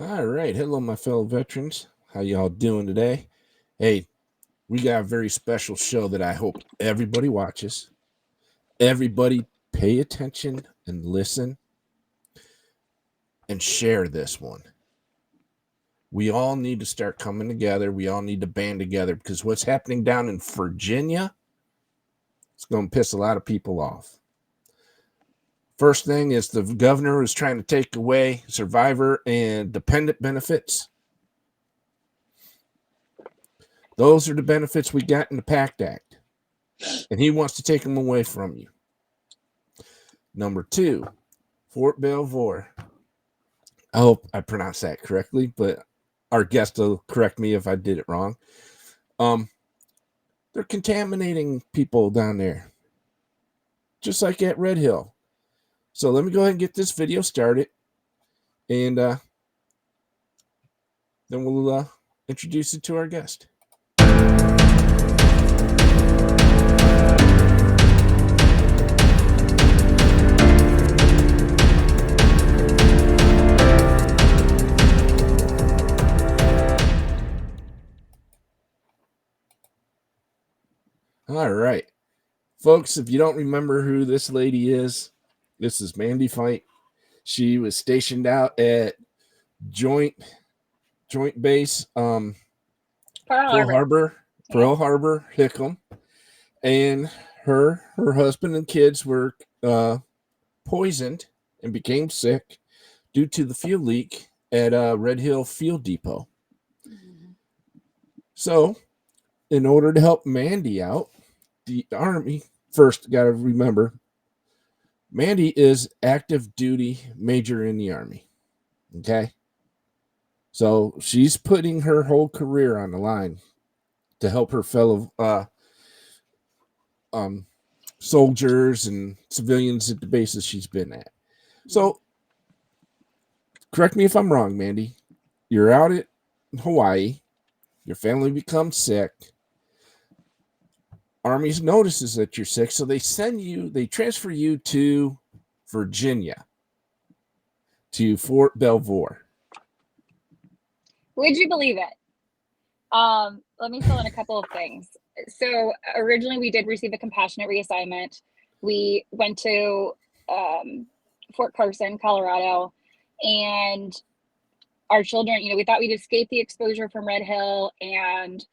All right. Hello, my fellow veterans. How y'all doing today? Hey, we got a very special show that I hope everybody watches. Everybody pay attention and listen and share this one. We all need to start coming together. We all need to band together because what's happening down in Virginia is going to piss a lot of people off. First thing is the governor is trying to take away survivor and dependent benefits. Those are the benefits we got in the PACT Act. And he wants to take them away from you. Number 2, Fort Belvoir. I hope I pronounced that correctly, but our guest will correct me if I did it wrong. They're contaminating people down there, just like at Red Hill. So let me go ahead and get this video started, and then we'll introduce it to our guest. All right, folks, if you don't remember who this lady is, this is Mandy Feindt. She was stationed out at Joint Base Pearl Harbor, Hickam, and her husband and kids were poisoned and became sick due to the fuel leak at Red Hill Fuel Depot. So, in order to help Mandy out, the Army first got to remember Mandy is active duty major in the Army. Okay. So she's putting her whole career on the line to help her fellow soldiers and civilians at the bases she's been at. So, correct me if I'm wrong, Mandy. You're out at Hawaii. Your family becomes sick. Army notices that you're sick, so they transfer you to Virginia, to Fort Belvoir. Would you believe it? Let me fill in a couple of things. So originally we did receive a compassionate reassignment. We went to Fort Carson, Colorado, and our children, we thought we'd escape the exposure from Red Hill and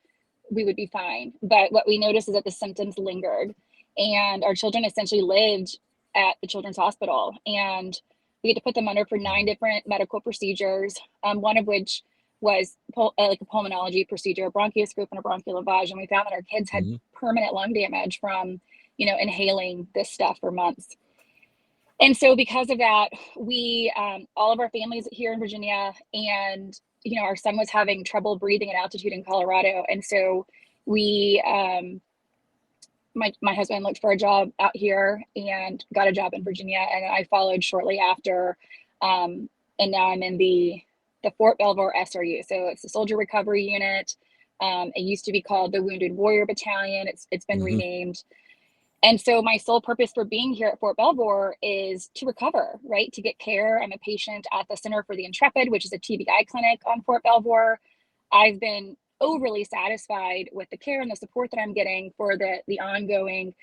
we would be fine. But what we noticed is that the symptoms lingered, and our children essentially lived at the Children's Hospital, and we had to put them under for 9 different medical procedures, one of which was like a pulmonology procedure, a bronchoscope and a bronchial lavage. And we found that our kids had permanent lung damage from, inhaling this stuff for months. And so because of that, we, all of our families here in Virginia, and, our son was having trouble breathing at altitude in Colorado. And so we, my husband looked for a job out here and got a job in Virginia. And I followed shortly after. And now I'm in the Fort Belvoir SRU. So it's the Soldier Recovery Unit. It used to be called the Wounded Warrior Battalion. It's been renamed. And so my sole purpose for being here at Fort Belvoir is to recover, right? To get care. I'm a patient at the Center for the Intrepid, which is a TBI clinic on Fort Belvoir. I've been overly satisfied with the care and the support that I'm getting for the ongoing,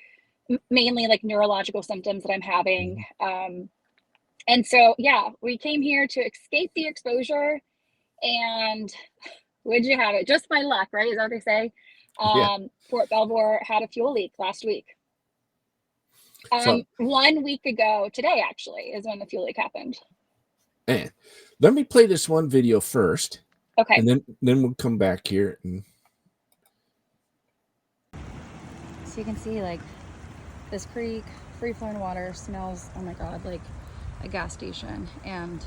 mainly like neurological symptoms that I'm having. And so, yeah, we came here to escape the exposure, and would you have it? Just my luck, right? Is that what they say? Fort Belvoir had a fuel leak last week. So, 1 week ago today, actually, is when the fuel leak happened. And let me play this one video first. Okay. And then we'll come back here. So you can see, like, this creek, free-flowing water, smells, oh my God, like a gas station. And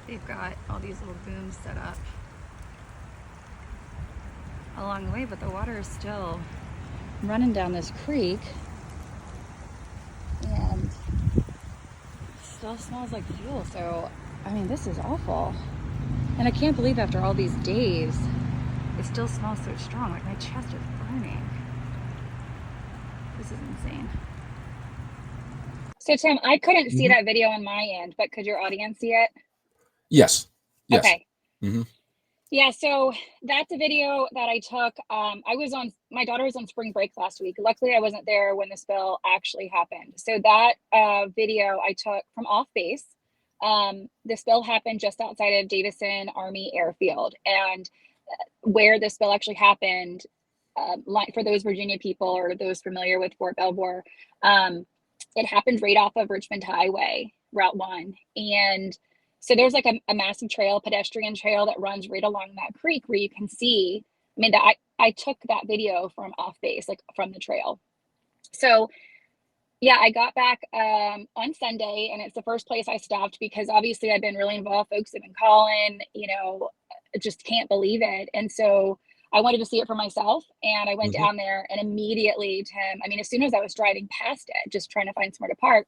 they've got all these little booms set up along the way, but the water is still running down this creek. And still smells like fuel. So, I mean, this is awful. And I can't believe after all these days, it still smells so strong. Like, my chest is burning. This is insane. So, Tim, I couldn't see that video on my end, but could your audience see it? Yes. Yes. Okay. Mm-hmm. Yeah, so that's a video that I took. My daughter was on spring break last week. Luckily, I wasn't there when the spill actually happened. So that video I took from off base. The spill happened just outside of Davison Army Airfield, and where the spill actually happened, like for those Virginia people or those familiar with Fort Belvoir, it happened right off of Richmond Highway, Route 1. And so there's like a massive trail, pedestrian trail that runs right along that creek where you can see. I mean, I took that video from off base, like from the trail. So yeah, I got back on Sunday, and it's the first place I stopped because obviously I've been really involved. Folks have been calling, I just can't believe it. And so I wanted to see it for myself, and I went Mm-hmm. down there, and immediately, Tim, I mean, as soon as I was driving past it, just trying to find somewhere to park,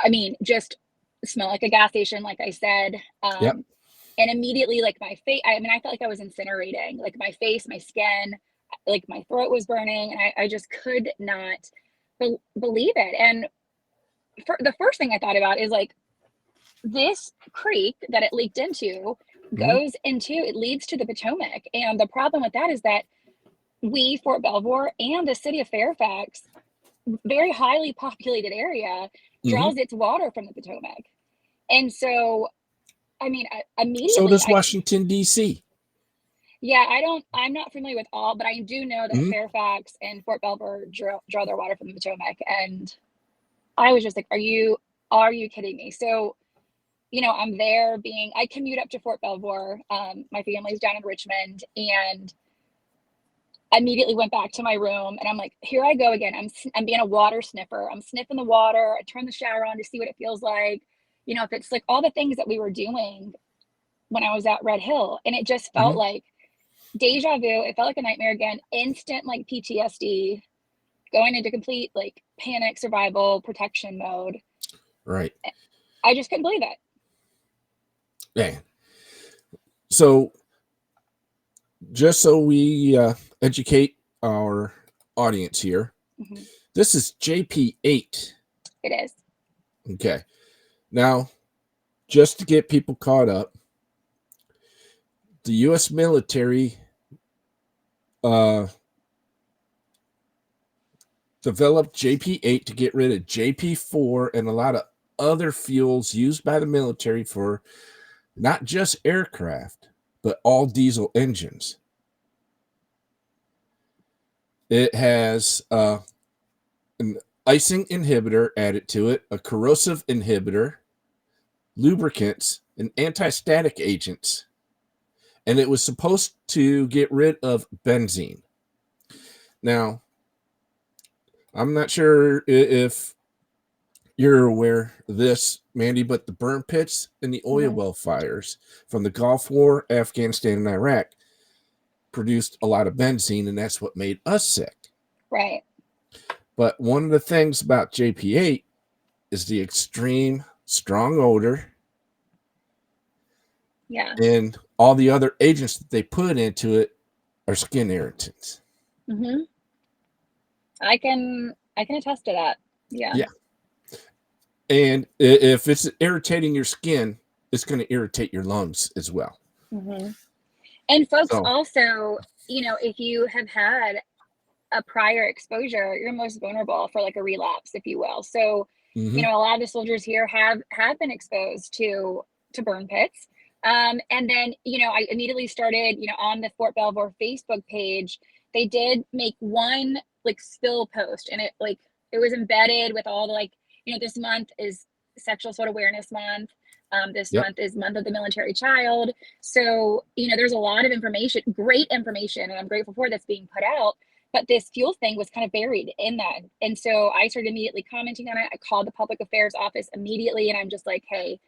I mean, just smell like a gas station, like I said. Yep. And immediately, like my face, I mean, I felt like I was incinerating, like my face, my skin, like my throat was burning, and I just could not believe it. And the first thing I thought about is like this creek that it leaked into Mm-hmm. it leads to the Potomac. And the problem with that is that Fort Belvoir and the city of Fairfax, very highly populated area, Mm-hmm. draws its water from the Potomac. And so, I mean, So immediately, does Washington, D.C. yeah, I'm not familiar with all, but I do know that Mm-hmm. Fairfax and Fort Belvoir draw their water from the Potomac. And I was just like, are you kidding me? So, I'm there I commute up to Fort Belvoir. My family's down in Richmond, and I immediately went back to my room, and I'm like, here I go again. I'm being a water sniffer. I'm sniffing the water. I turn the shower on to see what it feels like. If it's like all the things that we were doing when I was at Red Hill, and it just felt Mm-hmm. like deja vu. It felt like a nightmare again, instant like PTSD, going into complete like panic survival protection mode. Right. I just couldn't believe it. Yeah. So just so we educate our audience here, Mm-hmm. this is JP8. It is. Okay. Now, just to get people caught up, the U.S. military developed JP8 to get rid of JP4 and a lot of other fuels used by the military for not just aircraft, but all diesel engines. It has an icing inhibitor added to it, a corrosive inhibitor, lubricants, and anti-static agents. And it was supposed to get rid of benzene. Now, I'm not sure if you're aware of this, Mandy, but the burn pits and the oil well fires from the Gulf War, Afghanistan, and Iraq produced a lot of benzene, and that's what made us sick. Right. But one of the things about JP8 is the extreme strong odor. Yeah. And all the other agents that they put into it are skin irritants. Mm-hmm. I can attest to that. Yeah. Yeah. And if it's irritating your skin, it's going to irritate your lungs as well. Mm-hmm. And folks, So, also, if you have had a prior exposure, you're most vulnerable for like a relapse, if you will. So, mm-hmm. A lot of the soldiers here have been exposed to burn pits. And then, I immediately started, on the Fort Belvoir Facebook page, they did make one like spill post, and it was embedded with all the this month is Sexual Assault Awareness Month. This Yep. month is Month of the Military Child. So, there's a lot of information, great information, and I'm grateful for that's being put out. But this fuel thing was kind of buried in that. And so I started immediately commenting on it. I called the public affairs office immediately, and I'm just like, hey,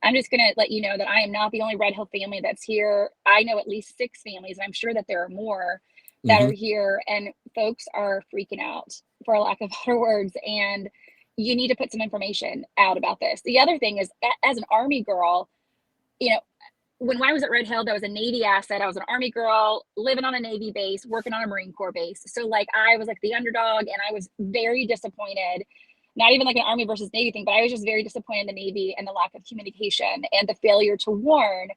I'm just going to let you know that I am not the only Red Hill family that's here. I know at least 6 families, and I'm sure that there are more that Mm-hmm. are here. And folks are freaking out, for a lack of better words. And you need to put some information out about this. The other thing is, as an Army girl, when I was at Red Hill, that was a Navy asset. I was an Army girl living on a Navy base, working on a Marine Corps base. So I was like the underdog, and I was very disappointed. Not even like an Army versus Navy thing, but I was just very disappointed in the Navy and the lack of communication and the failure to warn.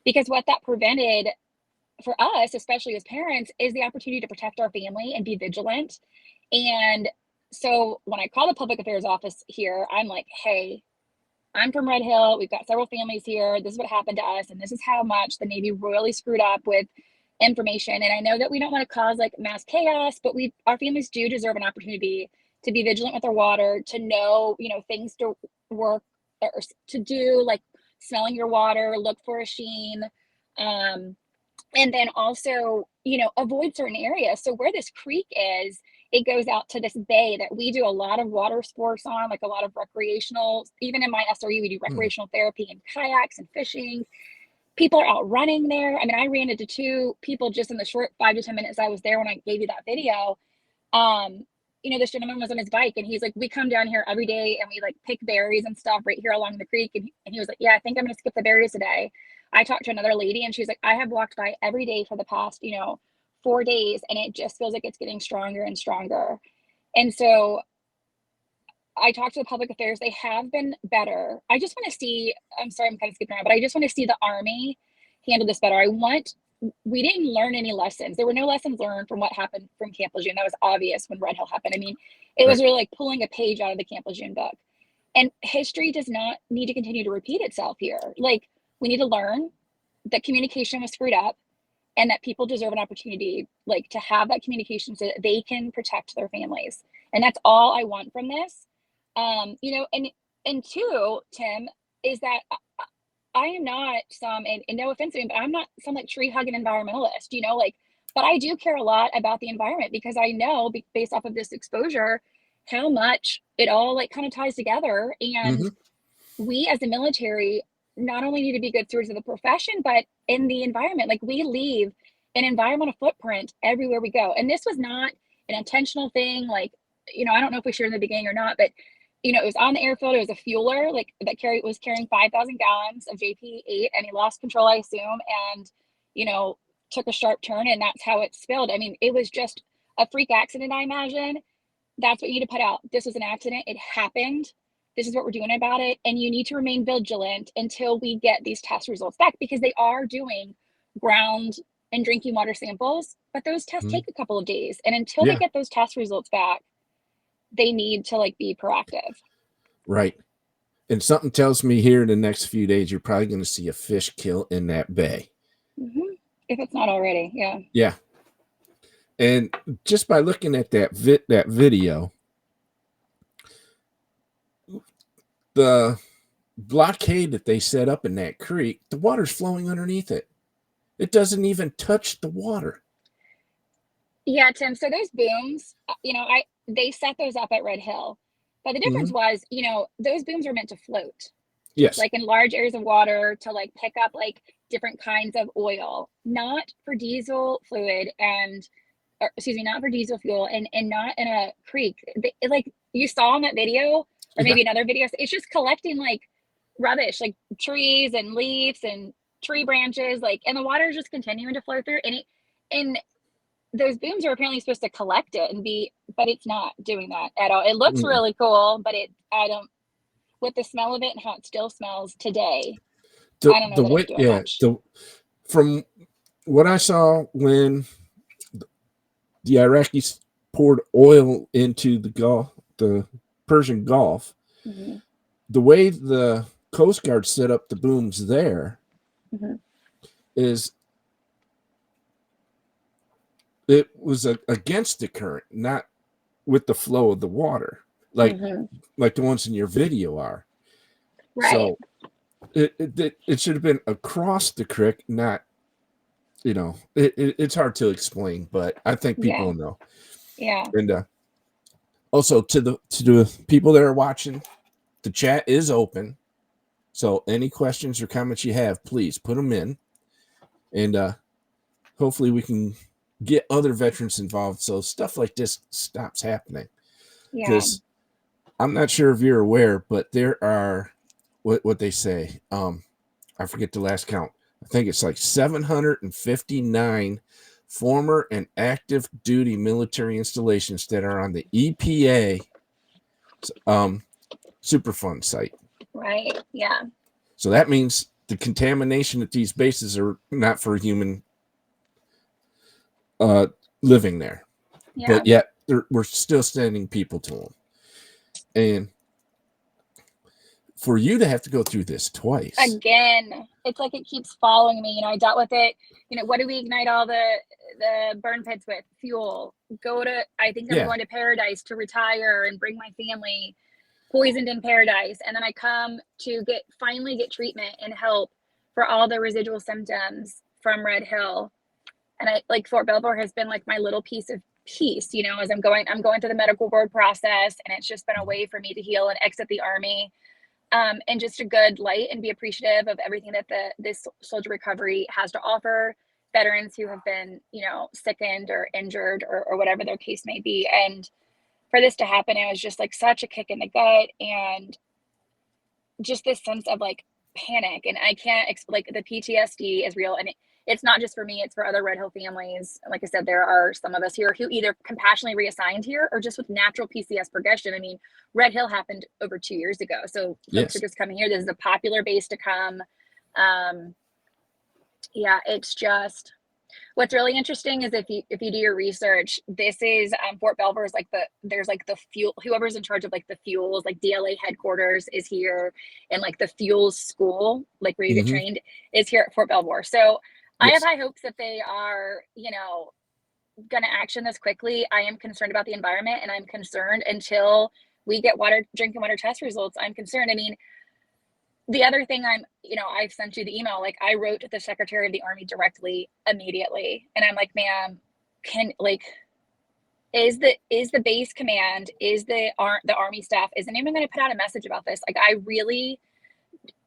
because what that prevented for us, especially as parents, is the opportunity to protect our family and be vigilant. And so when I call the public affairs office here, I'm like, hey, I'm from Red Hill. We've got several families here. This is what happened to us. And this is how much the Navy royally screwed up with information. And I know that we don't want to cause like mass chaos, but our families do deserve an opportunity to be vigilant with our water, to know, things to work or to do, like smelling your water, look for a sheen. And then also, avoid certain areas. So where this creek is, it goes out to this bay that we do a lot of water sports on, like a lot of recreational, even in my SRU, we do recreational therapy and kayaks and fishing. People are out running there. I mean, I ran into 2 people just in the short 5 to 10 minutes I was there when I gave you that video. This gentleman was on his bike and he's like, we come down here every day and we like pick berries and stuff right here along the creek. And he was like, yeah, I think I'm going to skip the berries today. I talked to another lady and she's like, I have walked by every day for the past, 4 days, and it just feels like it's getting stronger and stronger. And so I talked to the public affairs. They have been better. I just want to see, I'm sorry, I'm kind of skipping around, but I just want to see the Army handle this better. We didn't learn any lessons. There were no lessons learned from what happened from Camp Lejeune. That was obvious when Red Hill happened. I mean, it was really like pulling a page out of the Camp Lejeune book. And history does not need to continue to repeat itself here. Like, we need to learn that communication was screwed up and that people deserve an opportunity, like, to have that communication so that they can protect their families. And that's all I want from this. And 2, Tim, is that I am not and no offense to me, but I'm not some like tree hugging environmentalist, but I do care a lot about the environment because I know based off of this exposure, how much it all like kind of ties together. And we as the military not only need to be good stewards of the profession, but in the environment, like we leave an environmental footprint everywhere we go. And this was not an intentional thing. Like, I don't know if we shared in the beginning or not, but it was on the airfield. It was a fueler, like that was carrying 5,000 gallons of JP8, and he lost control, I assume, and took a sharp turn, and that's how it spilled. I mean, it was just a freak accident, I imagine. That's what you need to put out. This was an accident. It happened. This is what we're doing about it, and you need to remain vigilant until we get these test results back, because they are doing ground and drinking water samples, but those tests take a couple of days, and until they get those test results back, they need to like be proactive. Right. And something tells me here in the next few days, you're probably going to see a fish kill in that bay. If it's not already. Yeah. Yeah. And just by looking at that video, the blockade that they set up in that creek, the water's flowing underneath it. It doesn't even touch the water. Yeah, Tim. So those booms, they set those up at Red Hill, but the difference was, those booms are meant to float. Yes. Like in large areas of water to like pick up like different kinds of oil, not for diesel fluid not for diesel fuel and not in a creek. Like you saw in that video or maybe another video, it's just collecting like rubbish, like trees and leaves and tree branches, like, and the water is just continuing to flow through, and those booms are apparently supposed to collect it but it's not doing that at all. It looks really cool, but with the smell of it and how it still smells today, I don't know that it's doing much. From what I saw when the Iraqis poured oil into the Persian Gulf, the way the Coast Guard set up the booms there is it was against the current, not with the flow of the water, like the ones in your video are. Right. So it should have been across the creek, not, it's hard to explain, but I think people know. Yeah. And also to the people that are watching, the chat is open. So any questions or comments you have, please put them in, and hopefully we can get other veterans involved so stuff like this stops happening. Because I'm not sure if you're aware, but there are what they say. I forget the last count. I think it's like 759 former and active duty military installations that are on the EPA Superfund site. Right. Yeah. So that means the contamination at these bases are not for human living there, but yet we're still sending people to them. And for you to have to go through this twice again, it's like it keeps following me. I dealt with it. What do we ignite all the burn pits with? Fuel. I think I'm going to Paradise to retire and bring my family. Poisoned in Paradise, and then I come to finally get treatment and help for all the residual symptoms from Red Hill. And Fort Belvoir has been like my little piece of peace, as I'm going through the medical board process, and it's just been a way for me to heal and exit the Army, and just a good light, and be appreciative of everything that this soldier recovery has to offer veterans who have been, sickened or injured or whatever their case may be. And for this to happen, it was just like such a kick in the gut, and just this sense of like panic. And I can't explain, the PTSD is real, and it's not just for me, it's for other Red Hill families. Like I said, there are some of us here who either compassionately reassigned here or just with natural PCS progression. I mean, Red Hill happened over 2 years ago, so folks are just coming here. This is a popular base to come. It's just, what's really interesting is if you do your research, this is Fort Belvoir is there's the fuel, whoever's in charge of the fuels, DLA headquarters is here, and the fuels school, where you get trained, is here at Fort Belvoir. So I have high hopes that they are, going to action this quickly. I am concerned about the environment, and I'm concerned until we get drinking water test results. I'm concerned. I mean, the other thing I've sent you the email, I wrote to the Secretary of the Army directly immediately. And I'm like, ma'am, is the base command, is the Army staff, is anyone going to put out a message about this? I really,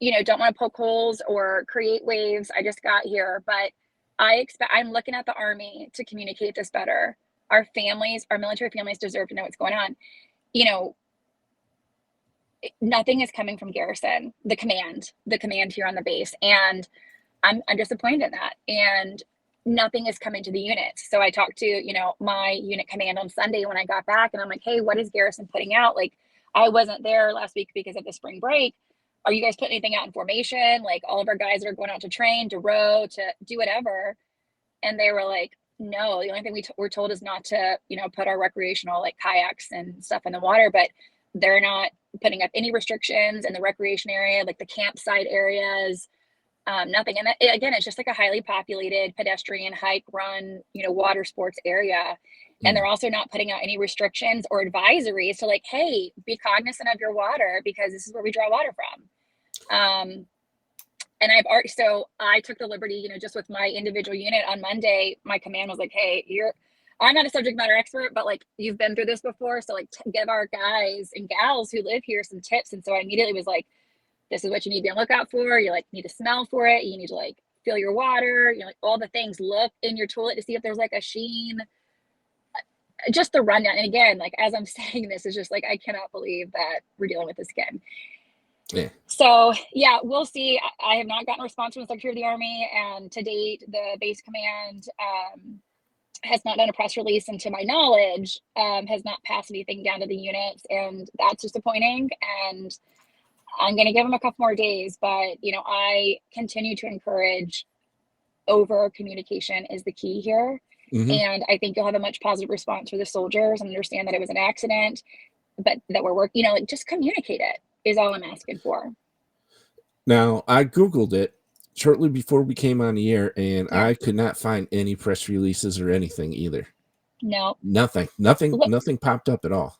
don't want to poke holes or create waves. I just got here, but I'm looking at the Army to communicate this better. Our military families deserve to know what's going on. Nothing is coming from Garrison, the command here on the base. And I'm disappointed in that. And nothing is coming to the units. So I talked to, my unit command on Sunday when I got back, and I'm like, hey, what is Garrison putting out? I wasn't there last week because of the spring break. Are you guys putting anything out in formation? All of our guys are going out to train, to row, to do whatever. And they were like, no, the only thing we're told is not to, put our recreational kayaks and stuff in the water, but they're not putting up any restrictions in the recreation area, the campsite areas, nothing. And again, it's just a highly populated pedestrian hike, run, water sports area. And they're also not putting out any restrictions or advisories to hey, be cognizant of your water, because this is where we draw water from. And I took the liberty, just with my individual unit on Monday, my command was like, hey, I'm not a subject matter expert, but you've been through this before. So give our guys and gals who live here some tips. And so I immediately was like, this is what you need to be on lookout for. You need to smell for it. You need to feel your water, all the things. Look in your toilet to see if there's a sheen, just the rundown. And again, as I'm saying this, is just I cannot believe that we're dealing with this again. Yeah. So we'll see. I have not gotten a response from the Secretary of the Army, and to date, the base command has not done a press release, and to my knowledge, has not passed anything down to the units, and that's disappointing. And I'm going to give them a couple more days, but I continue to encourage over communication is the key here. And I think you'll have a much positive response for the soldiers and understand that it was an accident, but that we're working, just communicate it is all I'm asking for. Now, I Googled it shortly before we came on the air, and I could not find any press releases or anything either. No. Nothing popped up at all.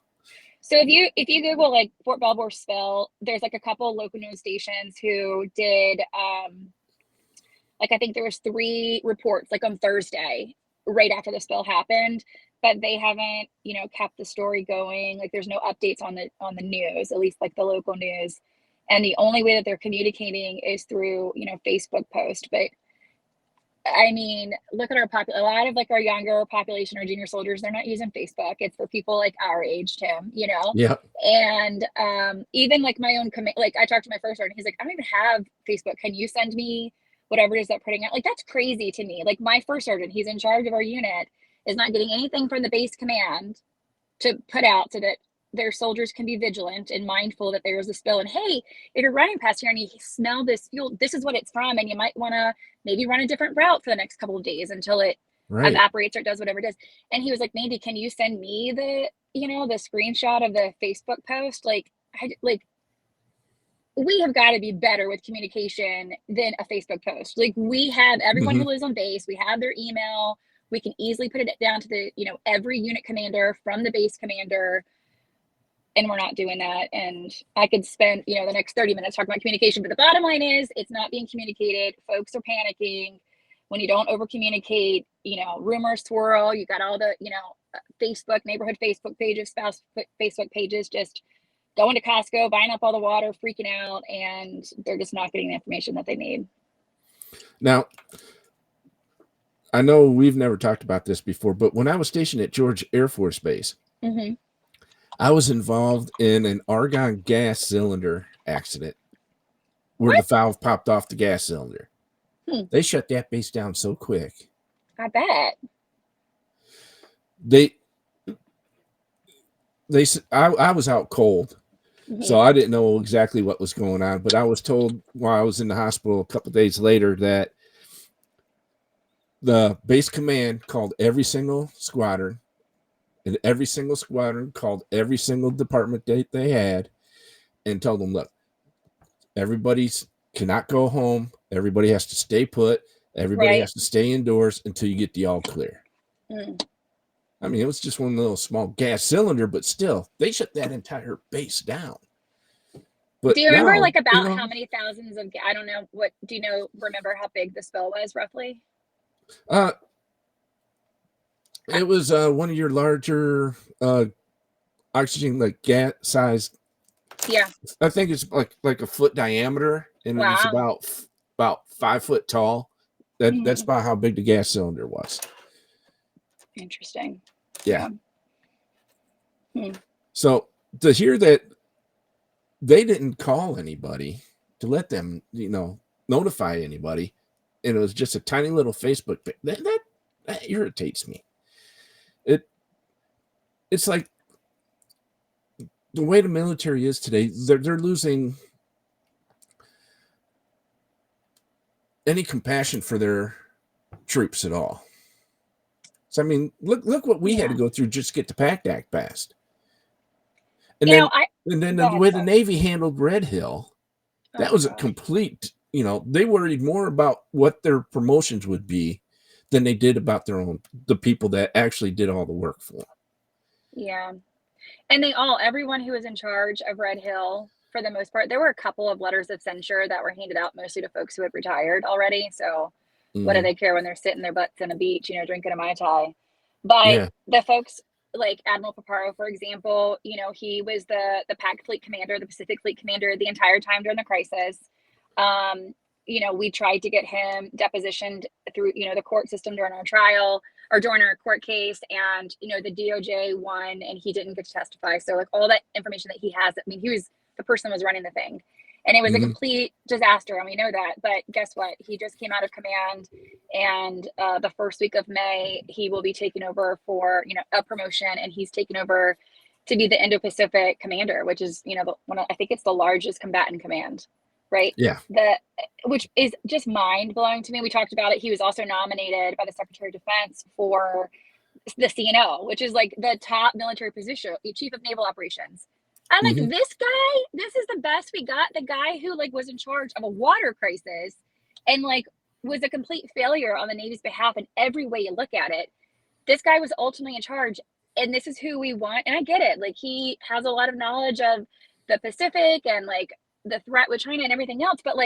So if you Google Fort Belvoir spill, there's a couple local news stations who did I think there was 3 reports on Thursday right after the spill happened, but they haven't kept the story going. There's no updates on the news, at least the local news, and the only way that they're communicating is through Facebook post. But I mean, look at a lot of our younger population or junior soldiers, they're not using Facebook. It's for people our age, Tim, Yeah. And even my own I talked to my first sergeant, he's like, I don't even have Facebook. Can you send me whatever it is that putting out? That's crazy to me. My first sergeant, he's in charge of our unit, is not getting anything from the base command to put out so that their soldiers can be vigilant and mindful that there's a spill. And hey, if you're running past here and you smell this fuel, this is what it's from, and you might want to maybe run a different route for the next couple of days until it evaporates or does whatever it does. And he was like, Mandy, can you send me the screenshot of the Facebook post? Like, we have got to be better with communication than a Facebook post. Like, we have everyone who lives on base, we have their email. We can easily put it down to the, every unit commander from the base commander. And we're not doing that. And I could spend, the next 30 minutes talking about communication. But the bottom line is it's not being communicated. Folks are panicking. When you don't over communicate, rumors swirl. You got all the, Facebook, neighborhood Facebook pages, spouse Facebook pages, just going to Costco, buying up all the water, freaking out, and they're just not getting the information that they need. Now, I know we've never talked about this before, but when I was stationed at George Air Force Base, I was involved in an argon gas cylinder accident where the valve popped off the gas cylinder. They shut that base down so quick. I bet. I was out cold, so I didn't know exactly what was going on, but I was told while I was in the hospital a couple of days later that the base command called every single squadron, and every single squadron called every single department they had and told them, look, everybody cannot go home. Everybody has to stay put. Everybody has to stay indoors until you get the all clear. I mean, it was just one little small gas cylinder, but still, they shut that entire base down. But do you remember how many thousands of, I don't know, remember how big the spill was roughly? It was one of your larger oxygen, like gas size. Yeah. I think it's like a foot diameter, and it's about 5 foot tall. That's about how big the gas cylinder was. Interesting. Yeah. So to hear that they didn't call anybody to let them, notify anybody, and it was just a tiny little Facebook page, that irritates me. It's like the way the military is today, they're losing any compassion for their troops at all. So, I mean, look what we had to go through just to get the PACT Act passed. And then the way the Navy handled Red Hill, that was a complete, they worried more about what their promotions would be than they did about the people that actually did all the work for them. Yeah. And everyone who was in charge of Red Hill, for the most part, there were a couple of letters of censure that were handed out mostly to folks who had retired already. So what do they care when they're sitting their butts on a beach, drinking a Mai Tai? But the folks like Admiral Paparo, for example, he was the PAC fleet commander, the Pacific fleet commander the entire time during the crisis. We tried to get him depositioned through, the court system during our trial or during our court case, and, the DOJ won and he didn't get to testify. So like all that information that he has, I mean, the person was running the thing, and it was a complete disaster. And we know that, but guess what? He just came out of command, and the first week of May, he will be taking over for, a promotion, and he's taken over to be the Indo-Pacific commander, which is, I think it's the largest combatant command. Right. Yeah. Which is just mind blowing to me. We talked about it. He was also nominated by the Secretary of Defense for the CNO, which is like the top military position, Chief of Naval Operations. I'm like, this guy, this is the best we got. The guy who was in charge of a water crisis and was a complete failure on the Navy's behalf in every way you look at it. This guy was ultimately in charge, and this is who we want. And I get it. He has a lot of knowledge of the Pacific and the threat with China and everything else, but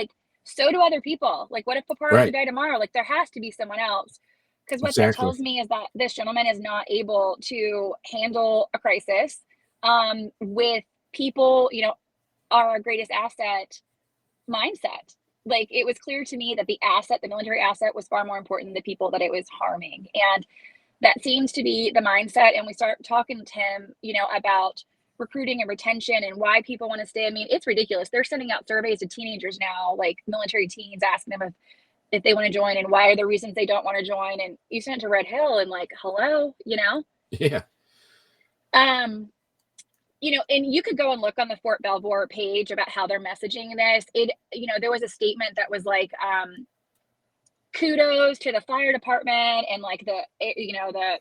so do other people. What if Paparo should die tomorrow? There has to be someone else, because what that tells me is that this gentleman is not able to handle a crisis with people, our greatest asset mindset. It was clear to me that the military asset was far more important than the people that it was harming. And that seems to be the mindset. And we start talking to him, about recruiting and retention and why people want to stay. I mean, it's ridiculous. They're sending out surveys to teenagers now, military teens, asking them if they want to join and why are the reasons they don't want to join. And you sent it to Red Hill and hello, Yeah. and you could go and look on the Fort Belvoir page about how they're messaging this. There was a statement that was like, kudos to the fire department and like the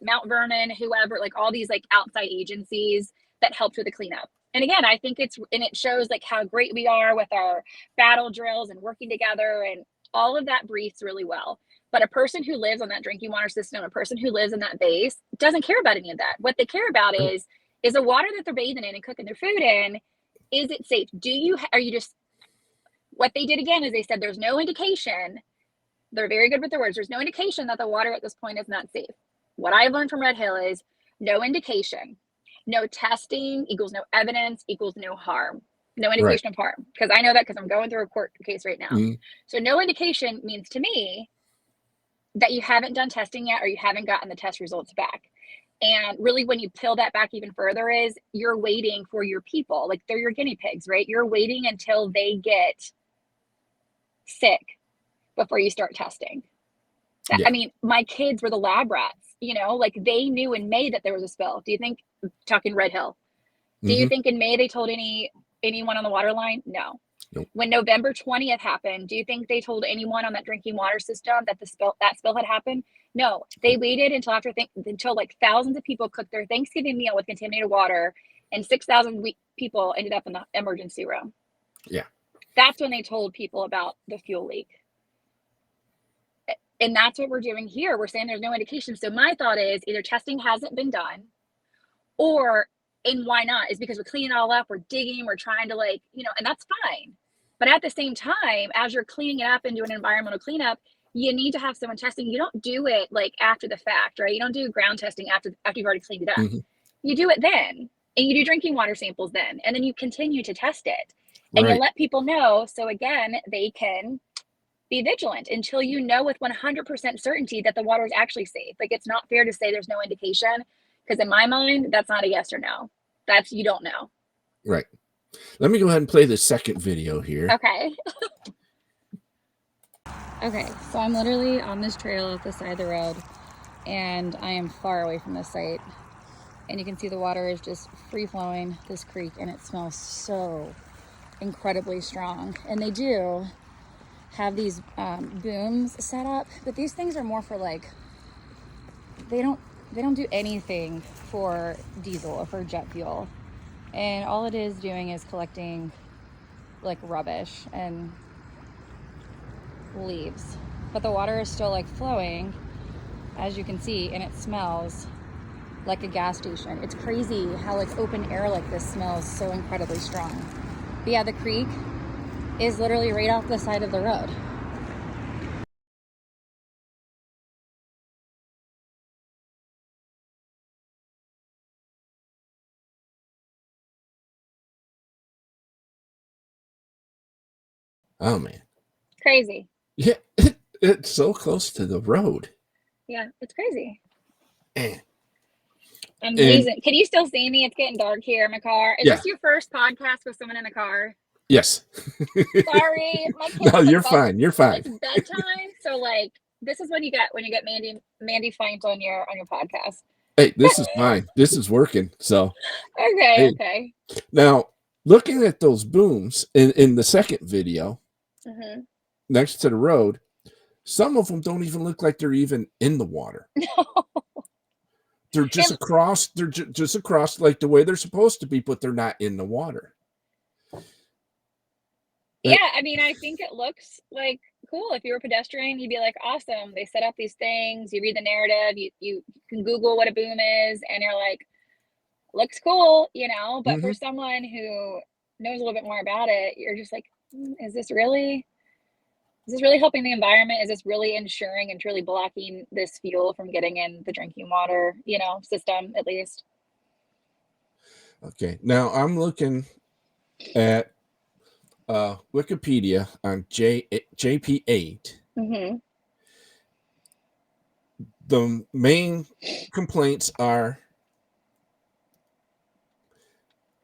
Mount Vernon, whoever, like all these like outside agencies that helped with the cleanup. And again, I think it shows like how great we are with our battle drills and working together, and all of that breathes really well. But a person who lives on that drinking water system, a person who lives in that base, doesn't care about any of that. What they care about is the water that they're bathing in and cooking their food in. Is it safe? What they did again is they said there's no indication. They're very good with their words. There's no indication that the water at this point is not safe. What I've learned from Red Hill is no indication. No testing equals no evidence equals no harm. No indication of harm. Because I know that because I'm going through a court case right now. So no indication means to me that you haven't done testing yet or you haven't gotten the test results back. And really, when you peel that back even further, is you're waiting for your people. Like, they're your guinea pigs, right? You're waiting until they get sick before you start testing. Yeah. I mean, my kids were the lab rats, like they knew in May that there was a spill. Do you think, talking Red Hill, do you think in May they told anyone on the water line? No. Nope. When November 20th happened, do you think they told anyone on that drinking water system that that spill had happened? No. They waited until like thousands of people cooked their Thanksgiving meal with contaminated water, and 6,000 people ended up in the emergency room. Yeah. That's when they told people about the fuel leak. And that's what we're doing here. We're saying there's no indication. So my thought is either testing hasn't been done, and why not? Is because we're cleaning it all up, we're digging, we're trying to and that's fine. But at the same time, as you're cleaning it up and doing environmental cleanup, you need to have someone testing. You don't do it like after the fact, right? You don't do ground testing after you've already cleaned it up. You do it then, and you do drinking water samples then, and then you continue to test it. And you let people know, so again, they can be vigilant until you know with 100% certainty that the water is actually safe. Like, it's not fair to say there's no indication, because in my mind, that's not a yes or no. That's, you don't know. Right. Let me go ahead and play the second video here. Okay. Okay, so I'm literally on this trail at the side of the road, and I am far away from this site. And you can see the water is just free flowing this creek, and it smells so incredibly strong. And they do have these booms set up, but these things are more for like, they don't do anything for diesel or for jet fuel, and all it is doing is collecting like rubbish and leaves, but the water is still like flowing, as you can see, and it smells like a gas station. It's crazy how like open air like this smells so incredibly strong. But yeah, the creek is literally right off the side of the road. Oh man. Crazy. Yeah, it's so close to the road. Yeah, it's crazy. And Amazing. Can you still see me? It's getting dark here in my car. Is this your first podcast with someone in the car? Yes. Sorry, my kids. No, you're fine. You're fine. It's bedtime, so like this is when you get Mandy Feindt on your podcast. Hey, this is fine. This is working. So okay. Now, looking at those booms in the second video next to the road, some of them don't even look like they're even in the water. No. They're just across. They're just across like the way they're supposed to be, but they're not in the water. Yeah, I mean, I think it looks like cool. If you were a pedestrian, you'd be like, awesome. They set up these things. You read the narrative. You can Google what a boom is, and you're like, looks cool, But for someone who knows a little bit more about it, you're just like, is this really helping the environment? Is this really ensuring and truly blocking this fuel from getting in the drinking water, system, at least? Okay. Now I'm looking at Wikipedia on JP8. The main complaints are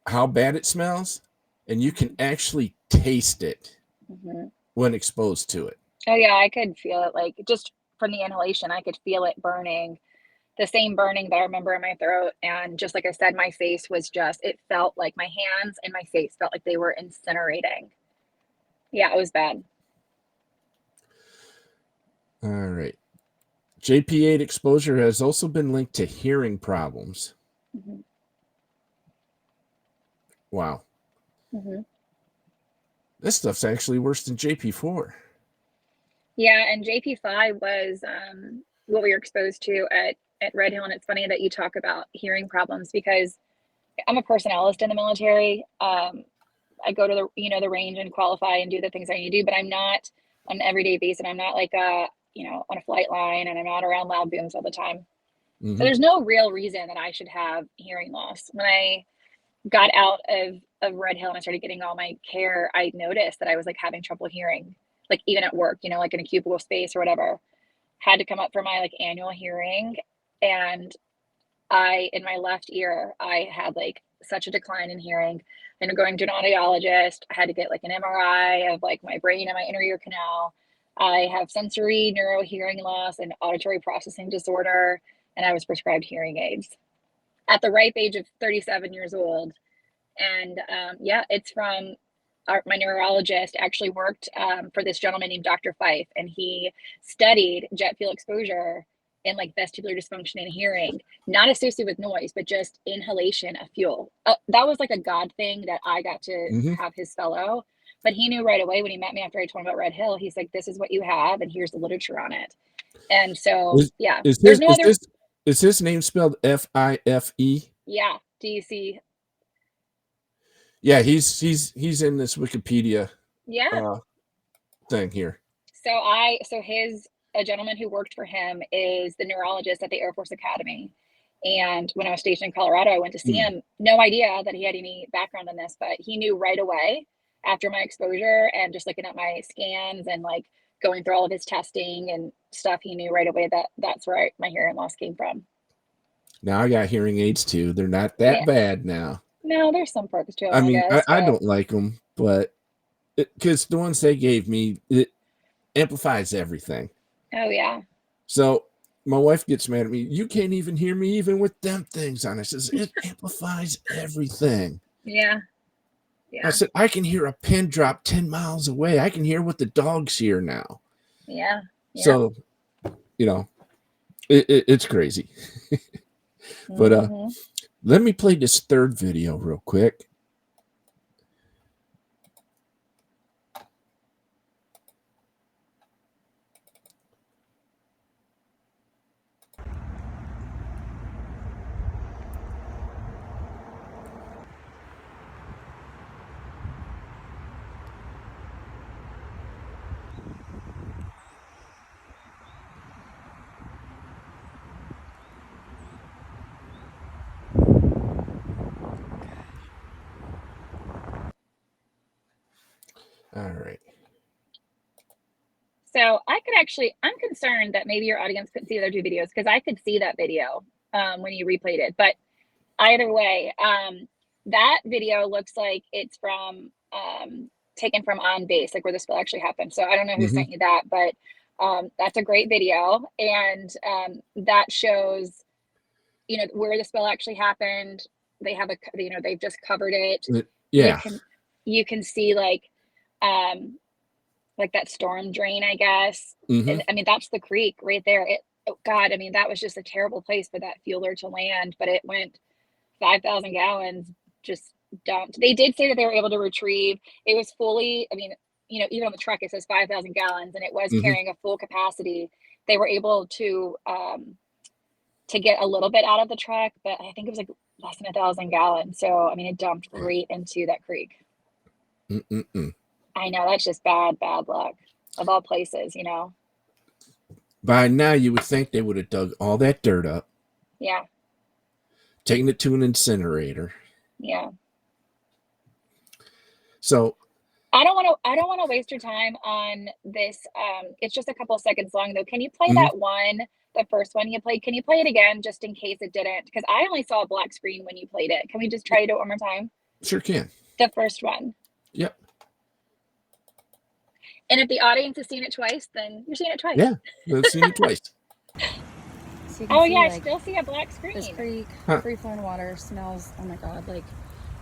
how bad it smells, and you can actually taste it when exposed to it. Oh yeah, I could feel it, like just from the inhalation, I could feel it burning. the same burning that I remember in my throat. And just like I said, my face was just, it felt like my hands and my face felt like they were incinerating. Yeah, it was bad. All right. JP8 exposure has also been linked to hearing problems. Mm-hmm. Wow. Mm-hmm. This stuff's actually worse than JP4. Yeah, and JP5 was what we were exposed to at Red Hill. And it's funny that you talk about hearing problems because I'm a personnelist in the military. I go to the range and qualify and do the things I need to do, but I'm not on an everyday basis. I'm not like on a flight line, and I'm not around loud booms all the time. Mm-hmm. So there's no real reason that I should have hearing loss. When I got out of Red Hill and I started getting all my care, I noticed that I was like having trouble hearing, like even at work, like in a cubicle space or whatever. Had to come up for my like annual hearing, and in my left ear, I had like such a decline in hearing. And going to an audiologist, I had to get like an MRI of like my brain and my inner ear canal. I have sensory neuro hearing loss and auditory processing disorder, and I was prescribed hearing aids at the ripe age of 37 years old. And yeah, it's from my neurologist actually worked for this gentleman named Dr. Fife, and he studied jet fuel exposure in like vestibular dysfunction and hearing, not associated with noise, but just inhalation of fuel. That was like a God thing that I got to have his fellow. But he knew right away when he met me after I told him about Red Hill, he's like, this is what you have, and here's the literature on it. And so, yeah, there's no other. Is his name spelled Fife? Yeah. Do you see? Yeah, he's in this Wikipedia Yeah. Thing here. So a gentleman who worked for him is the neurologist at the Air Force Academy. And when I was stationed in Colorado, I went to see him. No idea that he had any background in this, but he knew right away after my exposure and just looking at my scans and like going through all of his testing and stuff, he knew right away that that's where my hearing loss came from. Now I got hearing aids too. They're not that bad now. No, there's some purpose to them. I mean, guess, I don't like them, but because the ones they gave me, it amplifies everything. Oh yeah. So my wife gets mad at me. You can't even hear me even with them things on. I says it amplifies everything. Yeah. I said I can hear a pin drop 10 miles away. I can hear what the dogs hear now. Yeah. So, it's crazy. But let me play this third video real quick. All right. So I'm concerned that maybe your audience couldn't see the other two videos because I could see that video when you replayed it. But either way, that video looks like it's from taken from on base, like where the spill actually happened. So I don't know who sent you that, but that's a great video. And that shows, where the spill actually happened. They have they've just covered it. Yeah. You can see like that storm drain, I guess. And, I mean, that's the creek right there. God, I mean, that was just a terrible place for that fueler to land, but it went 5,000 gallons just dumped. They did say that they were able to retrieve. It was fully, I mean, even on the truck, it says 5,000 gallons and it was carrying a full capacity. They were able to get a little bit out of the truck, but I think it was like less than 1,000 gallons. So, I mean, it dumped right into that creek. I know, that's just bad luck of all places, By now, you would think they would have dug all that dirt up. Yeah. Taken it to an incinerator. Yeah. So I don't want to waste your time on this. It's just a couple seconds long though. Can you play that one, the first one you played? Can you play it again just in case it didn't? Because I only saw a black screen when you played it. Can we just try to do it one more time? Sure can. The first one. Yep. And if the audience has seen it twice, then you're seeing it twice. Yeah, they've seen it twice. So you can Oh see yeah, I like still see a black this screen. creek, Huh. free flowing water, smells, oh my God, like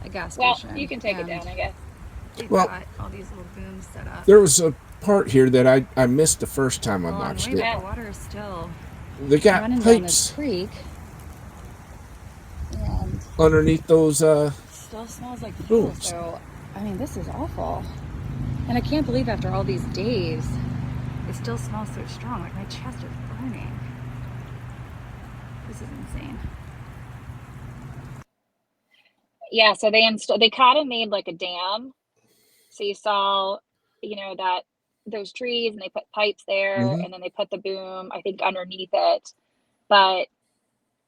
a gas Well, station. you can take it And down, I guess. they've Well, got all these little booms set up. there was a part here that I missed the first time I Along the watched way, it. but Yeah. the water is still They got running down this pipes creek, and underneath those still smells like fuel. booms. So, I mean, this is awful. And I can't believe after all these days, it still smells so strong. Like my chest is burning. This is insane. Yeah, so they kind of made like a dam. So you saw, that those trees, and they put pipes there, Mm-hmm. and then they put the boom, I think, underneath it. But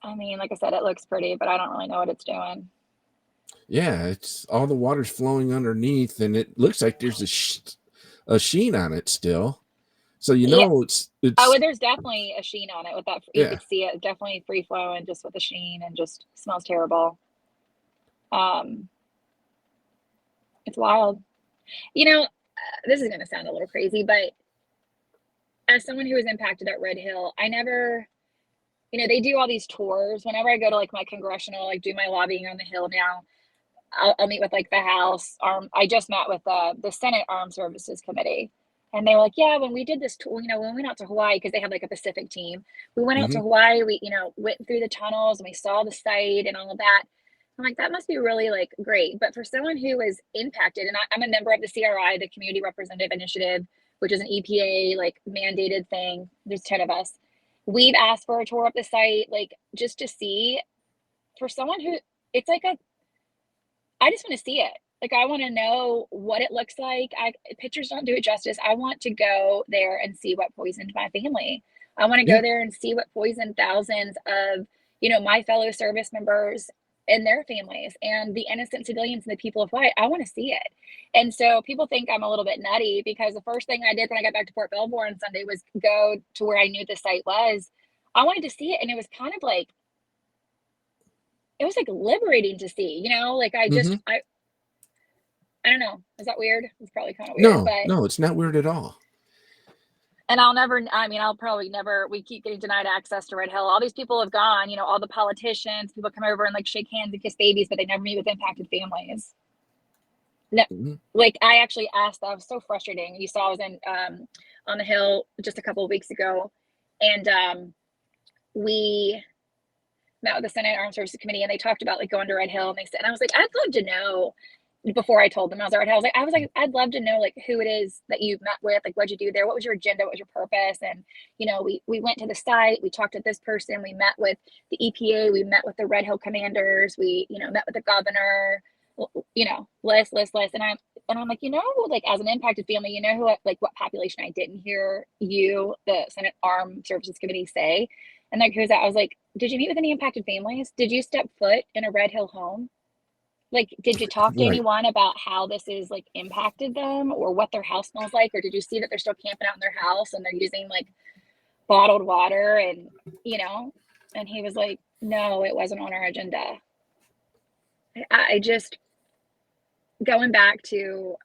I mean, like I said, it looks pretty, but I don't really know what it's doing. Yeah, it's all the water's flowing underneath, and it looks like there's a sheen on it still. So Yeah. Oh, it's there's definitely a sheen on it with that. You yeah. could see it definitely free flowing just with the sheen, and just smells terrible. Um, it's wild. This is gonna sound a little crazy, but as someone who was impacted at Red Hill, I never, they do all these tours. Whenever I go to like my congressional, like do my lobbying on the Hill now, I'll meet with like the House. I just met with the Senate Armed Services Committee, and they were like, "Yeah, when we did this tour, when we went out to Hawaii, because they have like a Pacific team, we went out Mm-hmm. to Hawaii. We went through the tunnels, and we saw the site and all of that." I'm like, that must be really like great. But for someone who was impacted, and I'm a member of the CRI, the Community Representative Initiative, which is an EPA like mandated thing. There's 10 of us. We've asked for a tour of the site, like just to see, for someone who, it's like I just want to see it. Like, I want to know what it looks like. Pictures don't do it justice. I want to go there and see what poisoned my family. I want to Yeah. go there and see what poisoned thousands of, my fellow service members and their families, and the innocent civilians and the people of Hawaii. I want to see it. And so people think I'm a little bit nutty, because the first thing I did when I got back to Port Belvoir on Sunday was go to where I knew the site was. I wanted to see it, and it was kind of like, it was like liberating to see, like Mm-hmm. I don't know. Is that weird? It's probably kind of weird, No, but no, it's not weird at all. and I'll probably never, we keep getting denied access to Red Hill. All these people have gone, all the politicians, people come over and like shake hands and kiss babies, but they never meet with impacted families. No, Mm-hmm. like I actually asked, that was so frustrating. You saw I was in on the Hill just a couple of weeks ago, and we met with the Senate Armed Services Committee, and they talked about like going to Red Hill, and they said, and I was like, I'd love to know. Before I told them I was at Red Hill, I was like, I'd love to know like who it is that you met with, like what'd you do there, what was your agenda, what was your purpose, and we went to the site, we talked to this person, we met with the EPA, we met with the Red Hill commanders, we met with the governor, list, and I'm like, like as an impacted family, who like what population I didn't hear you, the Senate Armed Services Committee, say, and like who's that? I was like, did you meet with any impacted families? Did you step foot in a Red Hill home? Like, did you talk to Right. anyone about how this is like impacted them, or what their house smells like? Or did you see that they're still camping out in their house and they're using like bottled water, and you know? And he was like, no, it wasn't on our agenda. I just, going back to,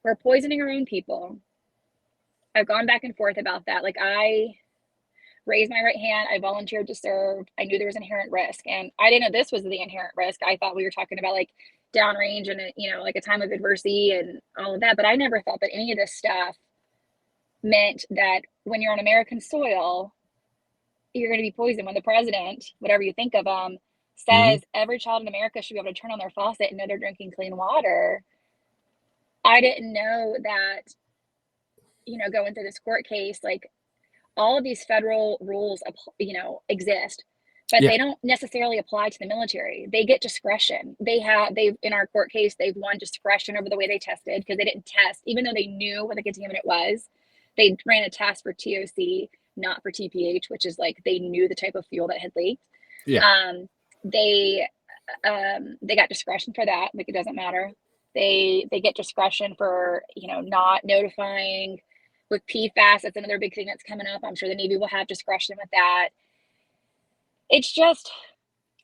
we're poisoning our own people. I've gone back and forth about that. Like, I raised my right hand. I volunteered to serve. I knew there was inherent risk, and I didn't know this was the inherent risk. I thought we were talking about like downrange and like a time of adversity and all of that. But I never thought that any of this stuff meant that when you're on American soil, you're going to be poisoned. When the president, whatever you think of him, Mm-hmm. says every child in America should be able to turn on their faucet and know they're drinking clean water. I didn't know that, going through this court case, like all of these federal rules, exist, but Yeah. they don't necessarily apply to the military. They get discretion. They've in our court case, they've won discretion over the way they tested, because they didn't test, even though they knew what the contaminant was. They ran a test for TOC, not for TPH, which is like they knew the type of fuel that had leaked. Yeah. Um, they they got discretion for that. Like, it doesn't matter. They get discretion for not notifying with PFAS. That's another big thing that's coming up. I'm sure the Navy will have discretion with that. It's just,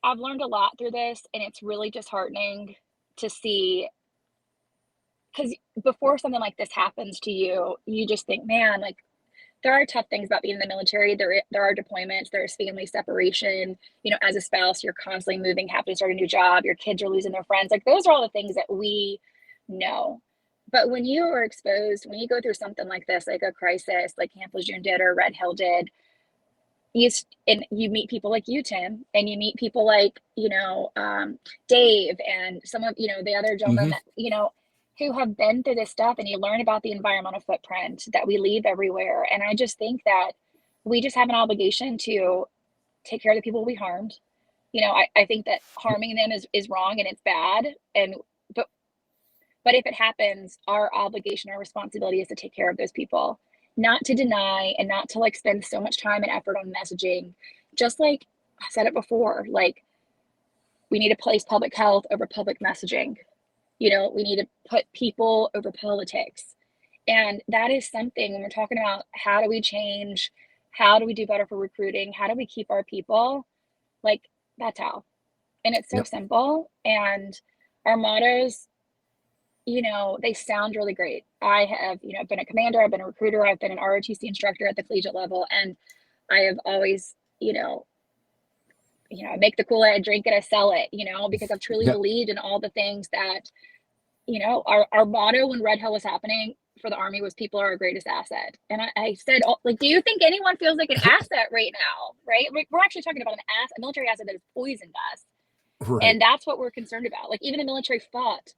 I've learned a lot through this, and it's really disheartening to see, because before something like this happens to you, you just think, man, like there are tough things about being in the military. There are deployments, there's family separation. As a spouse, you're constantly moving, having to start a new job, your kids are losing their friends. Like, those are all the things that we know. But when you are exposed, when you go through something like this, like a crisis, like Camp Lejeune did or Red Hill did, you meet people like you, Tim, and you meet people like, Dave and some of, the other gentlemen Hmm. that, who have been through this stuff, and you learn about the environmental footprint that we leave everywhere. And I just think that we just have an obligation to take care of the people we harmed. I think that harming them is wrong and it's bad. But but if it happens, our obligation, our responsibility is to take care of those people, not to deny and not to like spend so much time and effort on messaging. Just like I said it before, like, we need to place public health over public messaging. We need to put people over politics. And that is something when we're talking about how do we change, how do we do better for recruiting, how do we keep our people, like, that's how. And it's so Yep. simple. And our mottos, they sound really great. I have, been a commander, I've been a recruiter, I've been an ROTC instructor at the collegiate level, and I have always, I make the Kool-Aid, drink it, I sell it, because I've truly Yep. believed in all the things that, our motto when Red Hill was happening for the Army was people are our greatest asset. And I said, like, do you think anyone feels like an asset right now? Right? We're actually talking about a military asset that has poisoned us. Right. And that's what we're concerned about. Like, even the military fought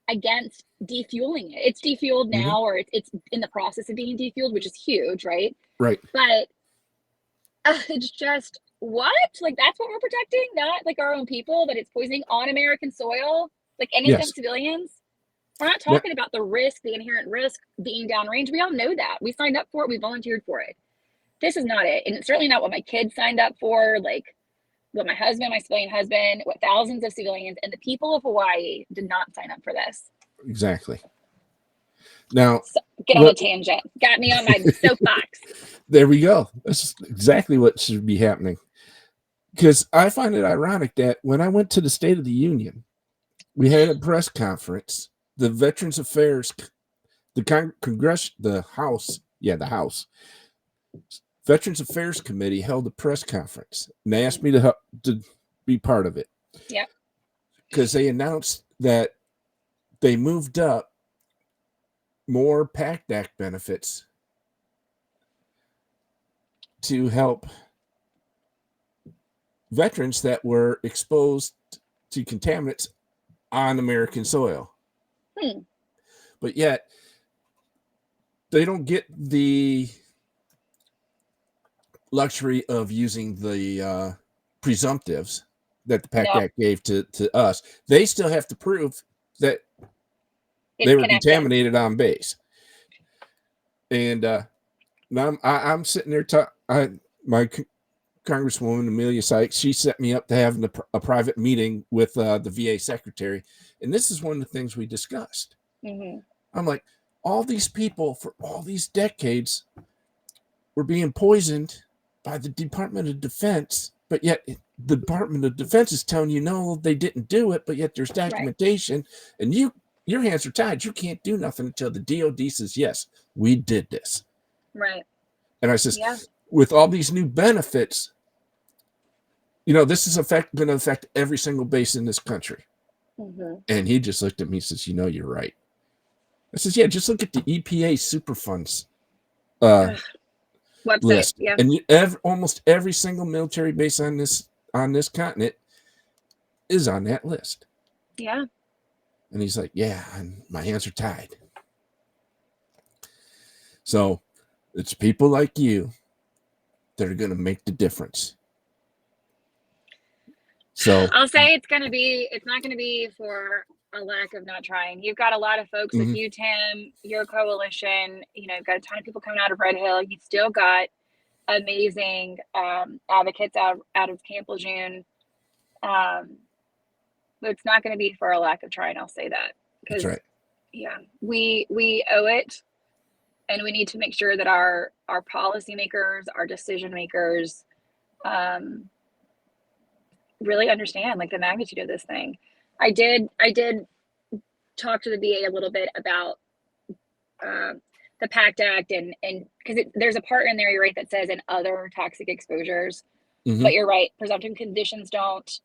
against defueling it. It's defueled Hmm. now, or it's in the process of being defueled, which is huge, right? Right. But it's just, what? Like, that's what we're protecting? Not like our own people, but it's poisoning on American soil, like Yes. innocent civilians. We're not Now, talking about the risk, the inherent risk being downrange. We all know that. We signed up for it. We volunteered for it. This is not it. And it's certainly not what my kids signed up for. Like, what my husband, my civilian husband, what thousands of civilians and the people of Hawaii did not sign up for this. exactly. Now, So, get on a what? tangent. Got me on my soapbox. There we go. That's exactly what should be happening. Because I find it ironic that when I went to the State of the Union, we had a press conference. The Veterans Affairs, the House, the House Veterans Affairs Committee held a press conference and they asked me to be part of it. Yep. Because they announced that they moved up more PACT Act benefits to help veterans that were exposed to contaminants on American soil. But yet, they don't get the luxury of using the presumptives that the PACT Act gave to us. They still have to prove that they were contaminated on base. And now I'm sitting there my Congresswoman Amelia Sykes, she set me up to have a private meeting with the VA secretary. And this is one of the things we discussed. Mm-hmm. I'm like, all these people for all these decades were being poisoned by the Department of Defense, but yet the Department of Defense is telling you, no, they didn't do it, but yet there's documentation. Right. And your hands are tied. You can't do nothing until the DOD says, yes, we did this. Right. And I says, with all these new benefits, this is going to affect every single base in this country. Mm-hmm. And he just looked at me and says, you're right. I says, yeah, just look at the EPA Superfunds list. Yeah. And almost every single military base on this continent is on that list. Yeah. And he's like, yeah, and my hands are tied. So it's people like you that are going to make the difference. So I'll say it's not going to be for a lack of not trying. You've got a lot of folks like you, Tim, your coalition, you've got a ton of people coming out of Red Hill. You've still got amazing advocates out of Camp Lejeune. But it's not going to be for a lack of trying. I'll say that. That's right. Yeah, we owe it. And we need to make sure that our policymakers, our decision makers, really understand like the magnitude of this thing. I did talk to the VA a little bit about the PACT Act and because there's a part in there, you're right, that says and other toxic exposures. Mm-hmm. But you're right, presumptive conditions don't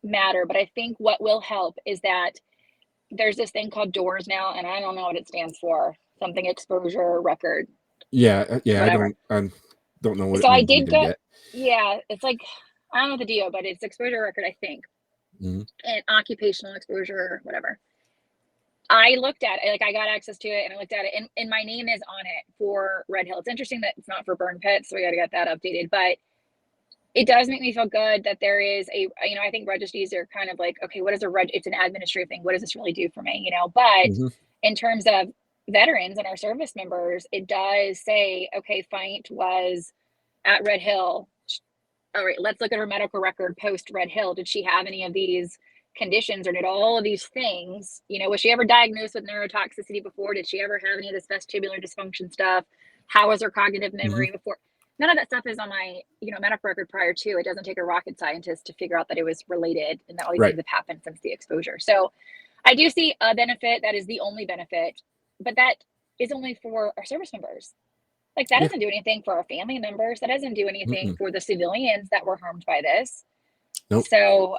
matter. But I think what will help is that there's this thing called DOORS now, and I don't know what it stands for. Something exposure record. Yeah. Whatever. I don't know what So it I means did either go. yet. Yeah, it's like I don't know the deal, but it's exposure record, I think, Mm-hmm. and occupational exposure, whatever. I looked at it, like I got access to it and I looked at it, and my name is on it for Red Hill. It's interesting that it's not for burn pits, so we got to get that updated. But it does make me feel good that there is a, I think registries are kind of like, okay, what is a it's an administrative thing. What does this really do for me? But Mm-hmm. in terms of veterans and our service members, it does say, okay, Feindt was at Red Hill. All right, let's look at her medical record post Red Hill. Did she have any of these conditions, or did all of these things, was she ever diagnosed with neurotoxicity before? Did she ever have any of this vestibular dysfunction stuff? How was her cognitive memory Mm-hmm. before? None of that stuff is on my, medical record prior to. It doesn't take a rocket scientist to figure out that it was related and that all these Right. things have happened since the exposure. So I do see a benefit. That is the only benefit, but that is only for our service members. Like that Yeah. doesn't do anything for our family members. That doesn't do anything Mm-mm. for the civilians that were harmed by this. Nope. So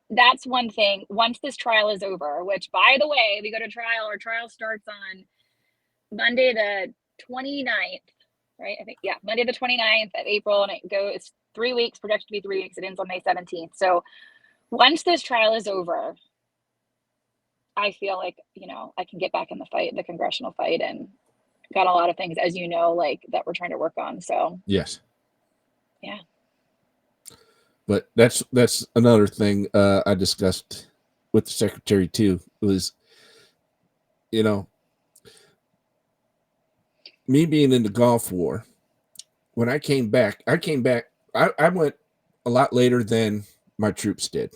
that's one thing. Once this trial is over, which by the way, we go to trial, our trial starts on Monday the 29th, right? I think, yeah, Monday the 29th of April, and it's 3 weeks, projected to be 3 weeks. It ends on May 17th. So once this trial is over, I feel like, I can get back in the fight, the congressional fight, and got a lot of things, as like that we're trying to work on. So yes. Yeah. But that's another thing I discussed with the secretary too, was, me being in the Gulf War. When I came back, I went a lot later than my troops did.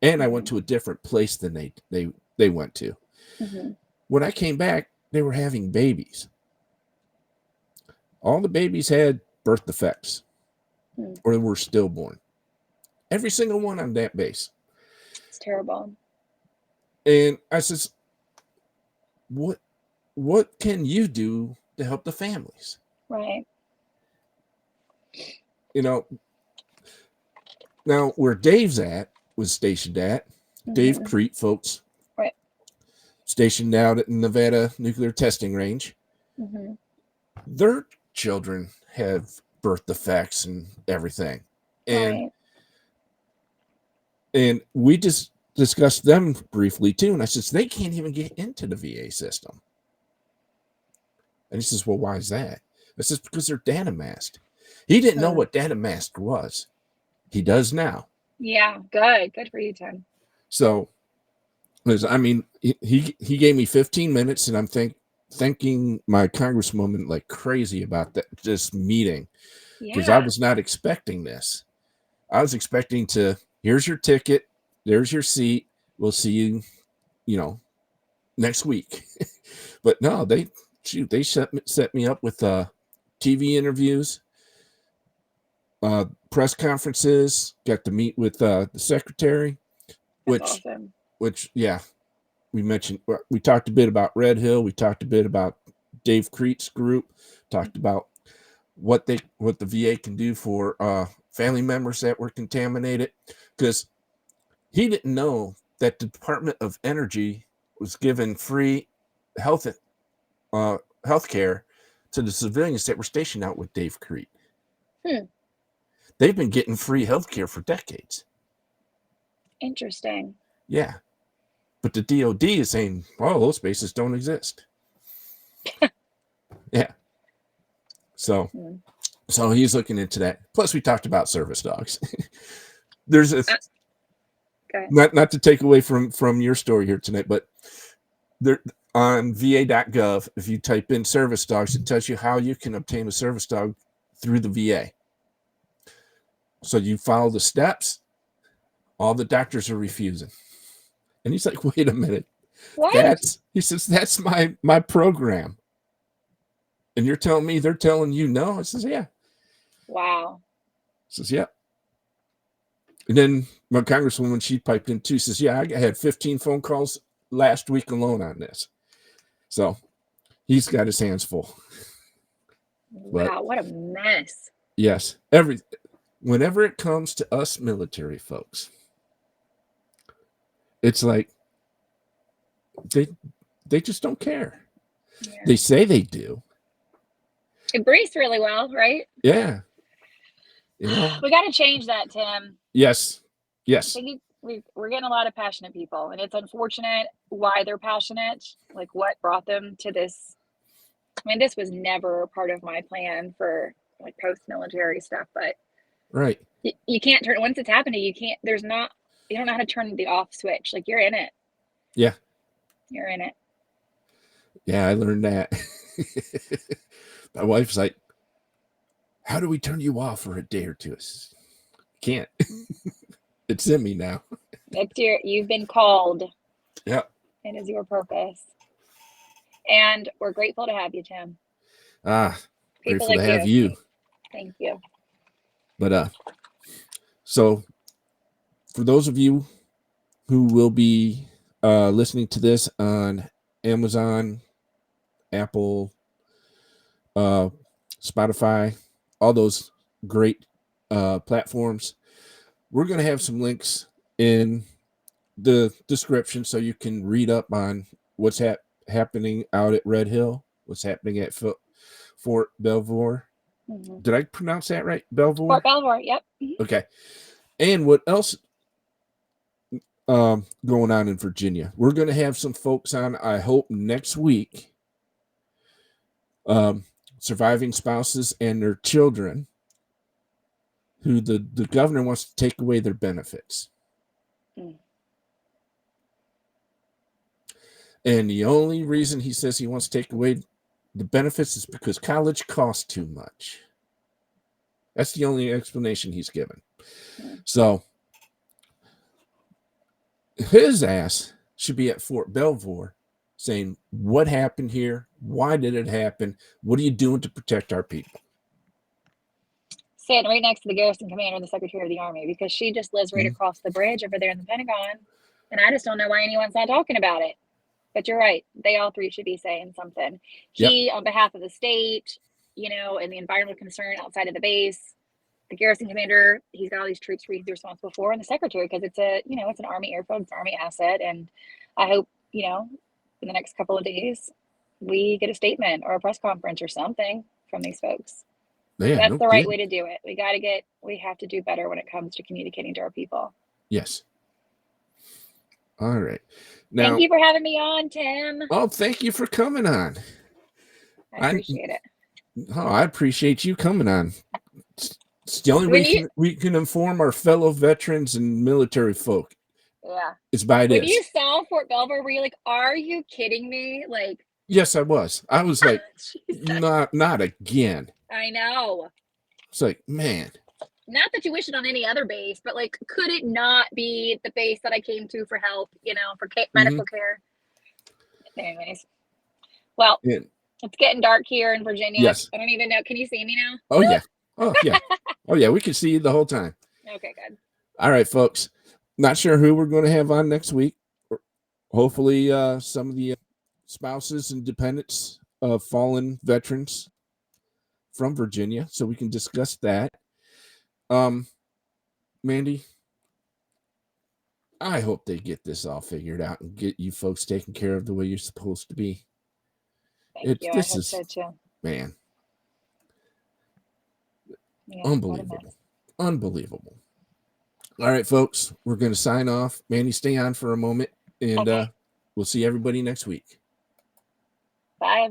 And I went to a different place than they went to. Mm-hmm. When I came back, they were having babies. All the babies had birth defects or were stillborn. Every single one on that base. It's terrible. And I says, what can you do to help the families? Right. Now where Dave's was stationed at, Dave Crete, folks. Right. Stationed out at Nevada Nuclear Testing Range. Mm-hmm. Their children have birth defects and everything. And we just discussed them briefly too. And I says, they can't even get into the VA system. And he says, well, why is that? I says, because they're data masked. He didn't know what data mask was. He does now. Yeah, good for you, Tim. So, he gave me 15 minutes, and I'm thanking my congresswoman like crazy about this meeting, because I was not expecting this. I was expecting here's your ticket, there's your seat, we'll see you, next week. But no, they set me up with TV interviews, press conferences, got to meet with the secretary. That's awesome. Which we talked a bit about Red Hill, we talked a bit about Dave Crete's group, talked about what the VA can do for family members that were contaminated, because he didn't know that the Department of Energy was given free health care to the civilians that were stationed out with Dave Crete. They've been getting free health care for decades. Interesting. Yeah. But the DOD is saying, well, those bases don't exist. Yeah. So he's looking into that. Plus, we talked about service dogs. There's a not to take away from your story here tonight, but there on va.gov, if you type in service dogs, it tells you how you can obtain a service dog through the VA. So you follow the steps. All the doctors are refusing. And he's like, wait a minute. What? He says, that's my program. And you're telling me they're telling you no? I says, yeah. Wow. Says, yeah. And then my congresswoman, she piped in too, says, yeah, I had 15 phone calls last week alone on this. So he's got his hands full. Wow, what a mess. Yes, whenever it comes to us military folks, it's like they just don't care. Yeah. They say they do. It breathes really well, right? Yeah. You know. We got to change that, Tim. Yes. Yes. I think we're getting a lot of passionate people, and it's unfortunate why they're passionate, like what brought them to this. I mean, this was never part of my plan for like post-military stuff, but Right. you can't turn, once it's happening, you don't know how to turn the off switch. Like, you're in it. Yeah. You're in it. Yeah, I learned that. My wife's like, how do we turn you off for a day or two? I says, can't. It's in me now. You've been called. Yeah. It is your purpose. And we're grateful to have you, Tim. Grateful to have you. Thank you. But so for those of you who will be listening to this on Amazon, Apple, Spotify, all those great platforms, we're going to have some links in the description so you can read up on what's happening out at Red Hill, what's happening at Fort Belvoir. Mm-hmm. Did I pronounce that right? Belvoir? Fort Belvoir, yep. Mm-hmm. Okay. And what else going on in Virginia? We're going to have some folks on, I hope, next week. Surviving spouses and their children who the governor wants to take away their benefits. Mm. And the only reason he says he wants to take away the benefits is because college costs too much. That's the only explanation he's given. Mm. So his ass should be at Fort Belvoir saying, what happened here? Why did it happen? What are you doing to protect our people? Sitting right next to the garrison commander and the Secretary of the Army, because she just lives right across the bridge over there in the Pentagon. And I just don't know why anyone's not talking about it. But you're right. They all three should be saying something. He, on behalf of the state, and the environmental concern outside of the base, the garrison commander, he's got all these troops he's responsible for, and the secretary, because it's it's an Army airfield, it's an Army asset. And I hope, in the next couple of days, we get a statement or a press conference or something from these folks. Yeah, that's the right way to do it. We have to do better when it comes to communicating to our people. Yes. All right. Now, thank you for having me on, Tim. Oh, thank you for coming on. I appreciate it. Oh, I appreciate you coming on. It's the only way we can inform our fellow veterans and military folk. Yeah. It's by this. When you saw Fort Belvoir, were you like, are you kidding me? Like, yes, I was. I was like, not again. I know. It's like, man. Not that you wish it on any other base, but like, could it not be the base that I came to for help, for medical care? Anyways. Well, it's getting dark here in Virginia. Yes. I don't even know. Can you see me now? Oh, yeah. Oh, yeah. Oh, yeah. We can see you the whole time. Okay, good. All right, folks. Not sure who we're going to have on next week. Hopefully, some of the spouses and dependents of fallen veterans from Virginia, so we can discuss that. Mandy, I hope they get this all figured out and get you folks taken care of the way you're supposed to be. Thank you. I hope so too. Man. Yeah, unbelievable. Unbelievable. All right, folks, we're going to sign off. Mandy, stay on for a moment, and we'll see everybody next week. Bye.